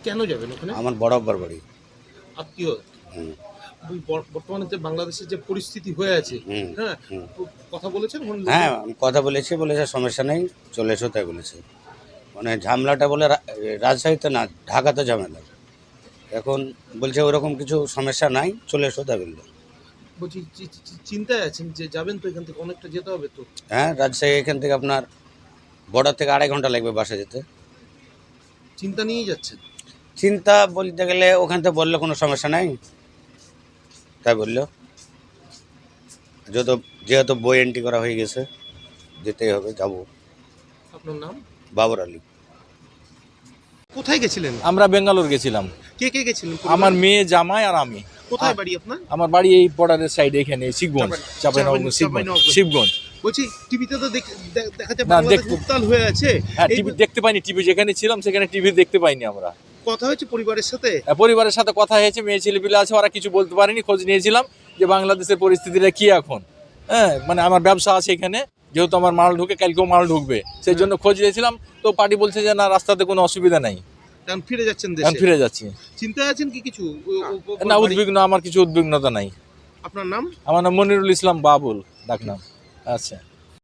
কেন যাবেন ওখানে? আমার বড় আব্বার বাড়ি। আত্মীয়? হুম বর্তমানে যে বাংলাদেশের যে পরিস্থিতি হয়ে আছে, হুম হ্যাঁ, হুম। তো কথা বলেছেন ওখানে হ্যাঁ, লোকের? আমি কথা বলেছি, বলেছে সমস্যা নেই, চলে এসো, তাই বলেছে। মানে ঝামেলাটা বলে রাজশাহীতে না, ঢাকাতে ঝামেলা। এখন বলছে ওরকম কিছু সমস্যা নাই, চলে এসো, তাই বললো। বলছি চিন্তায় আছেন যে যাবেন তো এখান থেকে অনেকটা যেতে হবে তো? হ্যাঁ, রাজশাহী এখান থেকে আপনার বর্ডার থেকে 2.5 ঘন্টা লাগবে বাসে যেতে। চিন্তা নিয়েই যাচ্ছেন? চিন্তা বলতে গেলে ওখান থেকে বললো কোনো সমস্যা নাই, তাই বললো। যেহেতু বই এন্ট্রি করা হয়ে গেছে, যেতেই হবে, যাবো। আপনার নাম? বাবর আলী। কোথায় গেছিলেন? আমরা বেঙ্গালোর গেছিলাম। কে কে গেছিলেন? আমার মেয়ে, জামাই আর আমি। কোথায় বাড়ি আপনার? আমার বাড়ি এই বর্ডারের সাইডে, এখানে শিবগঞ্জ, চাঁপাইনবাবগঞ্জ, শিবগঞ্জ। বলছি টিভিতে তো দেখা যায় না, বাংলাদেশ উত্তাল হয়ে আছে। হ্যাঁ, এই টিভি দেখতে পাইনি, টিভি যেখানে ছিলাম সেখানে টিভি দেখতে পাইনি আমরা। কথা হয়েছে পরিবারের সাথে? পরিবারের সাথে কথা হয়েছে, মেয়ে ছেলেপিলে আছে, ওরা কিছু বলতে পারেনি। খোঁজ নিয়েছিলাম যে বাংলাদেশের পরিস্থিতিটা কি এখন। হ্যাঁ, মানে আমার ব্যবসা আছে এখানে, যেহেতু আমার মাল ঢুকে, কালকেও মাল ঢুকবে, সেই জন্য খোঁজ নিয়েছিলাম। তো পার্টি বলছে যে না, রাস্তাতে কোনো অসুবিধা নাই, কারণ ফিরে যাচ্ছেন আমি দেশে? ফিরে যাচ্ছি। চিন্তায় আছেন কি কিছু? না, উদ্বিগ্ন, আমার কিছু উদ্বিগ্নতা নাই। আপনার নাম? আমার নাম মনিরুল ইসলাম বাবুল, ডাকনাম। আচ্ছা।